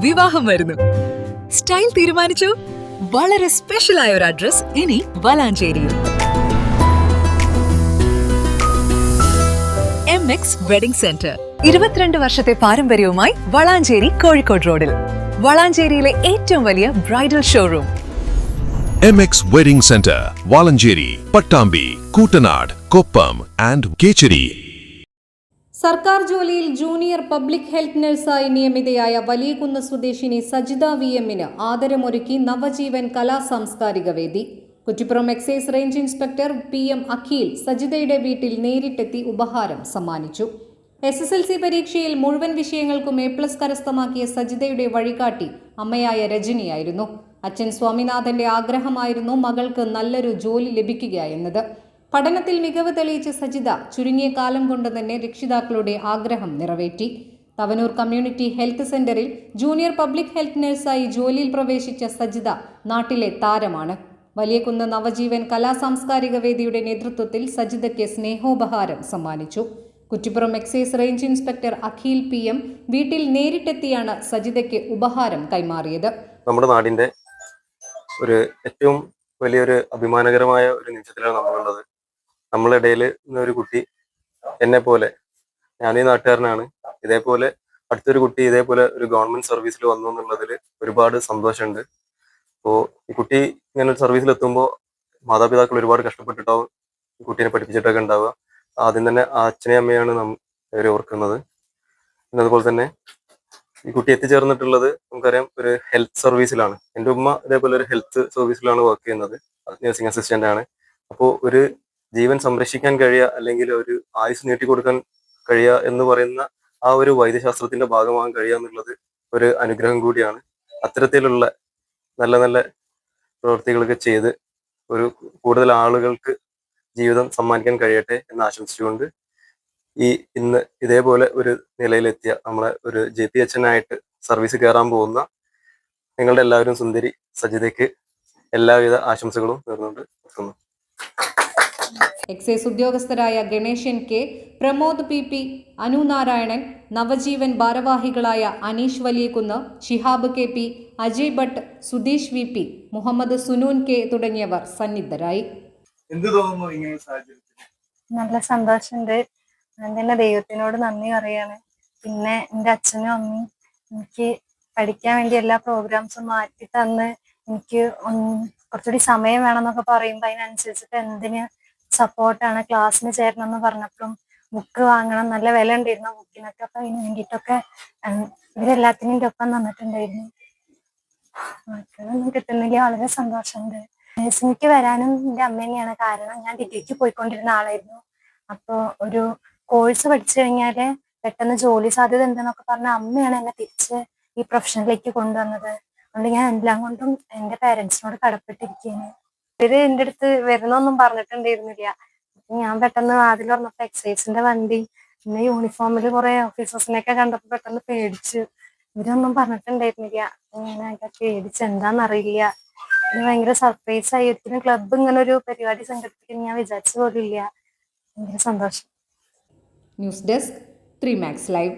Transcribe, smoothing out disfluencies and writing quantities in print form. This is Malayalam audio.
വിവാഹം വരുന്നു. സ്റ്റൈൽ തീരുമാനിച്ചു. വളരെ സ്പെഷ്യൽ ആയ ഒരു അഡ്രസ് ഇനി വളാഞ്ചേരിയിൽ. MX വെഡിംഗ് സെന്റർ 22 വർഷത്തെ പാരമ്പര്യവുമായി വളാഞ്ചേരി കോഴിക്കോട് റോഡിൽ. വളാഞ്ചേരിയിലെ ഏറ്റവും വലിയ bridal showroom. MX wedding centre, Valanchery, Pattambi, Koottanad, Koppam and Kechery. സർക്കാർ ജോലിയിൽ ജൂനിയർ പബ്ലിക് ഹെൽത്ത് നഴ്സായി നിയമിതയായ വലിയകുന്ന് സ്വദേശിനി സജിത VM-ന് ആദരമൊരുക്കി നവജീവൻ കലാസാംസ്കാരിക വേദി. Kuttippuram excise range inspector PM Akhil സജിതയുടെ വീട്ടിൽ നേരിട്ടെത്തി ഉപഹാരം സമ്മാനിച്ചു. SSLC പരീക്ഷയിൽ മുഴുവൻ വിഷയങ്ങൾക്കും A+ കരസ്ഥമാക്കിയ സജിതയുടെ വഴികാട്ടി അമ്മയായ രജനിയായിരുന്നു. അച്ഛൻ സ്വാമിനാഥന്റെ ആഗ്രഹമായിരുന്നു മകൾക്ക് നല്ലൊരു ജോലി ലഭിക്കുക എന്നത്. പഠനത്തിൽ മികവ് തെളിയിച്ച സജിത ചുരുങ്ങിയ കാലം കൊണ്ട് തന്നെ രക്ഷിതാക്കളുടെ ആഗ്രഹം നിറവേറ്റി. തവനൂർ കമ്മ്യൂണിറ്റി ഹെൽത്ത് സെന്ററിൽ ജൂനിയർ പബ്ലിക് ഹെൽത്ത് നഴ്സായി ജോലിയിൽ പ്രവേശിച്ച സജിത നാട്ടിലെ താരമാണ്. വലിയകുന്ന് നവജീവൻ കലാസാംസ്കാരിക വേദിയുടെ നേതൃത്വത്തിൽ സജിതയ്ക്ക് സ്നേഹോപഹാരം സമ്മാനിച്ചു. Kuttippuram excise range inspector Akhil PM വീട്ടിൽ നേരിട്ടെത്തിയാണ് സജിതയ്ക്ക് ഉപഹാരം കൈമാറിയത്. നമ്മുടെ നാടിന്റെ ഒരു ഏറ്റവും വലിയൊരു അഭിമാനകരമായ ഒരു നിമിഷത്തിലാണ് നമ്മളുള്ളത്. നമ്മളുടെ ഇടയിൽ ഒരു കുട്ടി എന്നെ പോലെ, ഞാനീ നാട്ടുകാരനാണ്, ഇതേപോലെ അടുത്തൊരു കുട്ടി ഇതേപോലെ ഒരു ഗവൺമെന്റ് സർവീസിൽ വന്നു എന്നുള്ളതിൽ ഒരുപാട് സന്തോഷമുണ്ട്. അപ്പോൾ ഈ കുട്ടി ഇങ്ങനെ ഒരു സർവീസിൽ എത്തുമ്പോൾ മാതാപിതാക്കൾ ഒരുപാട് കഷ്ടപ്പെട്ടിട്ടാവും ഈ കുട്ടീനെ പഠിപ്പിച്ചിട്ടൊക്കെ ഉണ്ടാവുക. ആദ്യം തന്നെ ആ അച്ഛനെയും അമ്മയാണ് ഇവരെ ഓർക്കുന്നത്. പിന്നെ അതുപോലെ തന്നെ ഈ കുട്ടി എത്തിച്ചേർന്നിട്ടുള്ളത് നമുക്കറിയാം ഒരു ഹെൽത്ത് സർവീസിലാണ്. എൻ്റെ ഉമ്മ ഇതേപോലെ ഒരു ഹെൽത്ത് സർവീസിലാണ് വർക്ക് ചെയ്യുന്നത്, നഴ്സിംഗ് അസിസ്റ്റന്റ് ആണ്. അപ്പോൾ ഒരു ജീവൻ സംരക്ഷിക്കാൻ കഴിയുക, അല്ലെങ്കിൽ ഒരു ആയുസ് നീട്ടിക്കൊടുക്കാൻ കഴിയുക എന്ന് പറയുന്ന ആ ഒരു വൈദ്യശാസ്ത്രത്തിന്റെ ഭാഗമാകാൻ കഴിയുക എന്നുള്ളത് ഒരു അനുഗ്രഹം കൂടിയാണ്. അത്തരത്തിലുള്ള നല്ല നല്ല പ്രവൃത്തികളൊക്കെ ചെയ്ത് ഒരു കൂടുതൽ ആളുകൾക്ക് ജീവിതം സമ്മാനിക്കാൻ കഴിയട്ടെ എന്ന് ആശംസിച്ചുകൊണ്ട് ഇന്ന് ഇതേപോലെ ഒരു നിലയിലെത്തിയ നമ്മളെ ഒരു JPHN ആയിട്ട് സർവീസ് കയറാൻ പോകുന്ന നിങ്ങളുടെ എല്ലാവരും സുന്ദരി സജിതയ്ക്ക് എല്ലാവിധ ആശംസകളും നേർന്നുകൊണ്ട് നിർത്തുന്നു. എക്സൈസ് ഉദ്യോഗസ്ഥരായ ഗണേശൻ K, പ്രമോദ് PP, അനു നാരായണൻ, നവജീവൻ ഭാരവാഹികളായ Aneesh Valiyakunnu, Shihab KP, Ajay Bhat, Sudheesh VP, Muhammad Sunoon K തുടങ്ങിയവർ സന്നിധരായി. എന്ത് തോന്നുന്നു ഇങ്ങനെ സാഹചര്യത്തിൽ? നല്ല സന്തോഷമുണ്ട്. ഞാൻ തന്നെ ദൈവത്തിനോട് നന്ദി പറയാണ്. പിന്നെ എൻ്റെ അച്ഛനും അമ്മയും എനിക്ക് പഠിക്കാൻ വേണ്ടി എല്ലാ പ്രോഗ്രാംസും മാറ്റി തന്ന് എനിക്ക് കുറച്ചുകൂടി സമയം വേണമെന്നൊക്കെ പറയുമ്പോൾ അതിനനുസരിച്ചിട്ട് എന്തിന് സപ്പോർട്ടാണ്. ക്ലാസ്സിന് ചേരണം എന്ന് പറഞ്ഞപ്പോഴും ബുക്ക് വാങ്ങണം, നല്ല വില ഉണ്ടായിരുന്നു ബുക്കിനൊക്കെ. അപ്പൊ അതിന് വേണ്ടിയിട്ടൊക്കെ ഇവരെല്ലാത്തിനും എൻ്റെ ഒപ്പം തന്നിട്ടുണ്ടായിരുന്നു. മക്കളൊന്നും കിട്ടുന്നില്ല, വളരെ സന്തോഷമുണ്ട്. നഴ്സിംഗിക്ക് വരാനും എൻ്റെ അമ്മ തന്നെയാണ് കാരണം. ഞാൻ ഡിഗ്രിക്ക് പോയിക്കൊണ്ടിരുന്ന ആളായിരുന്നു. അപ്പോൾ ഒരു കോഴ്സ് പഠിച്ചു കഴിഞ്ഞാല് പെട്ടെന്ന് ജോലി സാധ്യത ഉണ്ടെന്നൊക്കെ പറഞ്ഞ അമ്മയാണ് എന്നെ തിരിച്ച് ഈ പ്രൊഫഷനിലേക്ക് കൊണ്ടുവന്നത്. അതുകൊണ്ട് ഞാൻ എല്ലാം കൊണ്ടും എൻ്റെ പേരൻസിനോട് കടപ്പെട്ടിരിക്കുകയാണ്. ഇവര് എൻ്റെ അടുത്ത് വരുന്നൊന്നും പറഞ്ഞിട്ടുണ്ടായിരുന്നില്ല. ഞാൻ പെട്ടെന്ന് വാതിൽ തുറന്നപ്പോ എക്സൈസിന്റെ വണ്ടി, പിന്നെ യൂണിഫോമിൽ കുറെ ഓഫീസേഴ്സിനെയൊക്കെ കണ്ടപ്പോ പെട്ടെന്ന് പേടിച്ചു. ഇവരൊന്നും പറഞ്ഞിട്ടുണ്ടായിരുന്നില്ല. ഞാനൊക്കെ പേടിച്ച് എന്താന്നറിയില്ല. ഇത് ഭയങ്കര സർപ്രൈസ് ആയി. ഒരിക്കലും ക്ലബ്ബ് ഇങ്ങനെ ഒരു പരിപാടി സംഘടിപ്പിക്കാൻ ഞാൻ വിചാരിച്ചു പോലില്ല. ഭയങ്കര സന്തോഷം. News desk 3 Max Live.